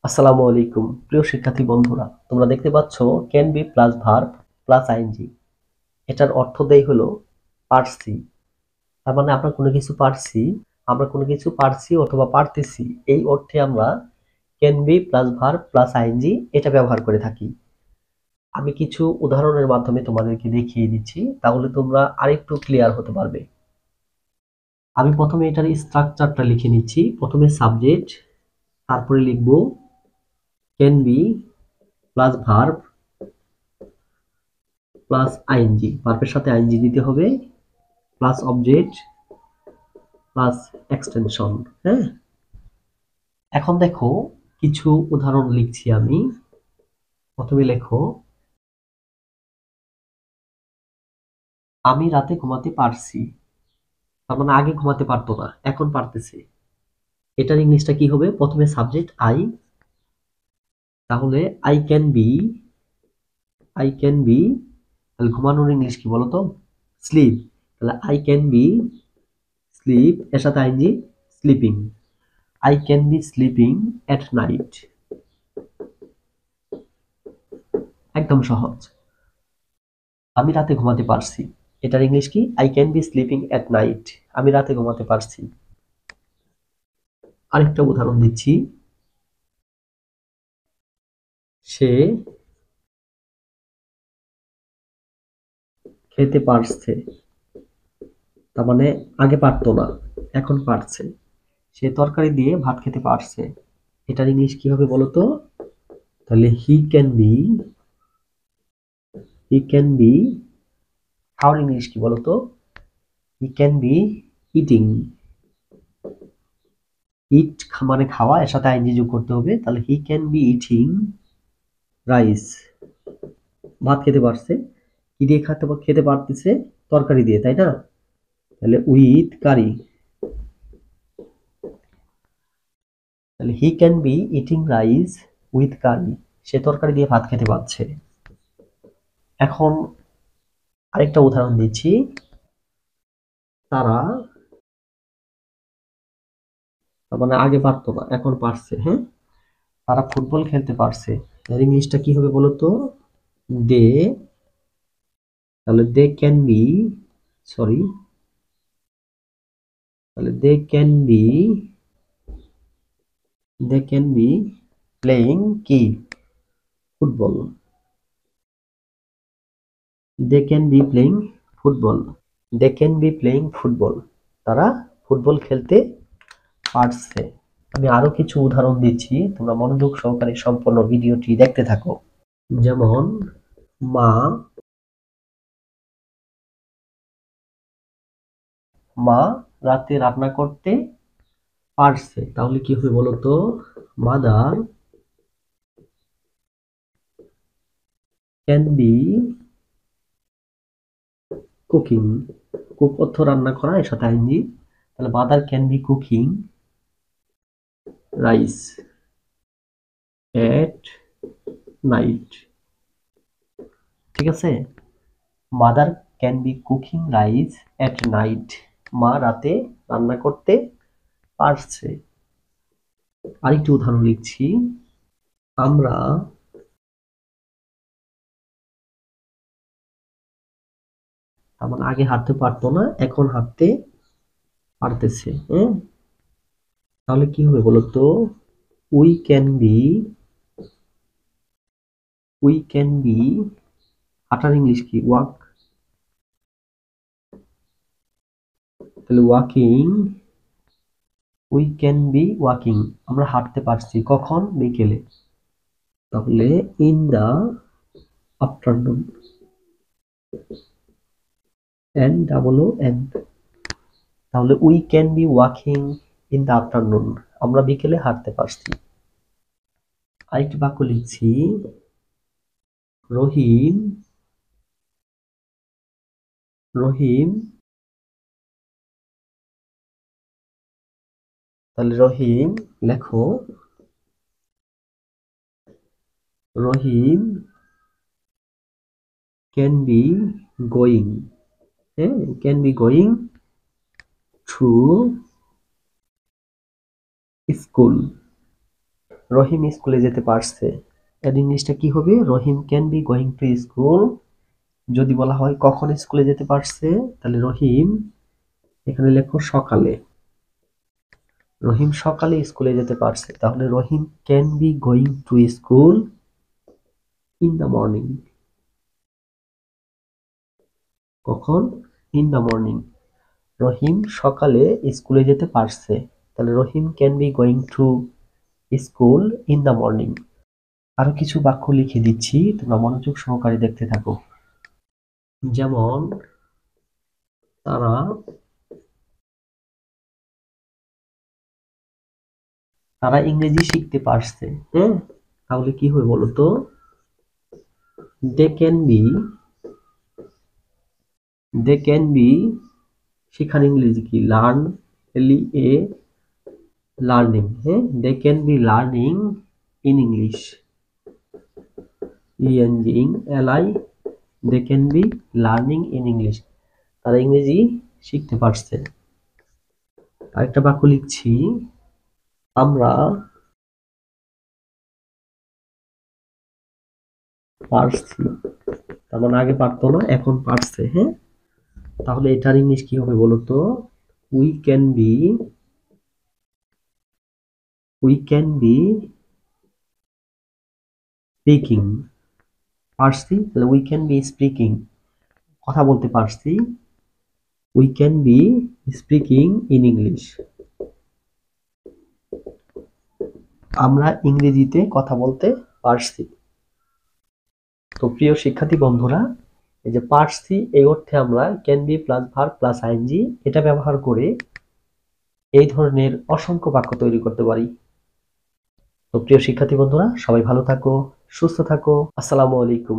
আসসালামু আলাইকুম প্রিয় শিক্ষার্থী বন্ধুরা, তোমরা দেখতে পাচ্ছ can be plus verb plus ING. এটার অর্থ দেই হলো পারছি। তার মানে আমরা কোনো কিছু পারছি অথবা পারতেছি, এই অর্থে আমরা can be plus verb plus ING এটা ব্যবহার করে থাকি। আমি কিছু উদাহরণের মাধ্যমে তোমাদেরকে দেখিয়ে দিচ্ছি, তাহলে তোমরা আরেকটু ক্লিয়ার হতে পারবে। আমি প্রথমে এটার স্ট্রাকচারটা লিখে নিচ্ছি। প্রথমে সাবজেক্ট, তারপরে লিখব can be plus verb plus ING, ভার্বের সাথে আইএনজি দিতে হবে, প্লাস অবজেক্ট প্লাস এক্সটেনশন। হ্যাঁ, এখন দেখো কিছু উদাহরণ লিখছি আমি। প্রথমে লেখো, আমি রাতে ঘুমাতে পারছি। তার মানে আগে ঘুমাতে পারতো না, এখন পারতেছে। এটার ইংলিশটা কি হবে? প্রথমে সাবজেক্ট আই, তাহলে আই ক্যান বি, তাহলে ঘুমানোর ইংলিশ কি বলতো? স্লিপ। তাহলে আই ক্যান বি স্লিপ, এর সাথে ING sleeping. I can be sleeping at night. একদম সহজ। আমি রাতে ঘুমাতে পারছি, এটার ইংলিশ কি? I can be sleeping at night. আমি রাতে ঘুমাতে পারছি। আরেকটা উদাহরণ দিচ্ছি, সে খেতে পারছে। তার মানে আগে পারতো না, এখন পারছে। সে তরকারি দিয়ে ভাত খেতে পারছে। এটার ইংলিশ কি হবে বলতো? তাহলে হি ক্যান বি খাওয়ার ইংলিশ কি বলতো? He can be eating. Eat মানে খাওয়া, এর সাথে আইনজি যোগ করতে হবে। তাহলে he can be eating rice. ভাত খেতে পারছে। কি দিয়ে খেতে পারতেছে? তরকারি দিয়ে, তাই না? তাহলে উইথ কারি। তাহলে he can be eating rice with curry. সে তরকারি দিয়ে ভাত খেতে পারছে। এখন আরেকটা উদাহরণ দিচ্ছি, তারা, তার মানে আগে পারতো না, এখন পারছে। হ্যাঁ, তারা ফুটবল খেলতে পারছে। এর ইংলিশটা কি হবে বলতো? দে, তাহলে দে ক্যান বি, সরি, তাহলে দে ক্যান বি প্লেইং কি? Football. They can be playing football. They can be playing football. তারা ফুটবল খেলতে পারছে। আমি আরো কিছু উদাহরণ দিচ্ছি, তোমরা মনোযোগ সহকারে সম্পূর্ণ ভিডিওটি দেখতে থাকো। যেমন মা মা রাতে রান্না করতে পারছে। তাহলে কি হবে বলতো? Mother can be cooking. Cook অর্থ রান্না করা, এর সাথে আইনজি। তাহলে mother can be cooking rice at night. ঠিক আছে, mother can be cooking rice at night. মা রাতে রান্না করতে পারছে। আরেকটি উদাহরণ লিখছি, আমরা, আমার আগে হাঁটতে পারতো না, এখন হাঁটতে পারতেছে। হ্যাঁ, তাহলে কি হবে বলতো? We can be we can be হাঁটার ইংলিশ কি? ওয়াক। তাহলে walking, we can be walking. আমরা হাঁটতে পারছি কখন? বিকেলে। তাহলে in the afternoon. And double O N. তাহলে we can be walking in the afternoon. আমরা বিকেলে হাঁটতে পারছি। আরেকটি বাক্য লিখছি, রহিম রহিম তাহলে রহিম, লেখো, রহিম ক্যান বি গোয়িং। হ্যাঁ, can be going to school. Rahim স্কুলে যেতে পারছে, এর ইংলিশটা কি হবে? Rahim can be going to school. যদি বলা হয় কখন স্কুলে যেতে পারছে, তাহলে রহিম, এখানে লেখো সকালে, রহিম সকালে স্কুলে যেতে পারছে, তাহলে Rahim can be going to school in the morning. কখন? In the morning. রহিম সকালে স্কুলে যেতে পারছে, তাহলে Rahim can be going to school in the morning. আরো কিছু বাক্য লিখে দিচ্ছি, তোমরা মনোযোগ সহকারে দেখতে থাকো। যেমন তারা তারা ইংরেজি শিখতে পারছে। হ্যাঁ, তাহলে কি হবে বলো তো? They can be, they can be, শিখার ইংরেজি কি? Learn, a learning. হ্যাঁ, they can be learning in English, ইএনজিং এলআই, they can be learning in English. তারা ইংরেজি শিখতে পারছে। আরেকটা বাক্য লিখছি, আমরা পারছি। তার মানে আগে পারতো না, এখন পারছে। হ্যাঁ, তাহলে এটার ইংলিশ কি হবে বলো তো? We can be, we can be speaking. পারছি, তাহলে উই ক্যান বি স্পিকিং, কথা বলতে পারছি। We can be speaking in English, আমরা ইংরেজিতে কথা বলতে পারছি। তো প্রিয় শিক্ষার্থী বন্ধুরা, এই যে পারছি এই অর্থে আমরা can be plus verb plus ING এটা ব্যবহার করে এই ধরনের অসংখ্য বাক্য তৈরি করতে পারি। তো প্রিয় শিক্ষার্থী বন্ধুরা, সবাই ভালো থাকো, সুস্থ থাকো। আসসালামু আলাইকুম।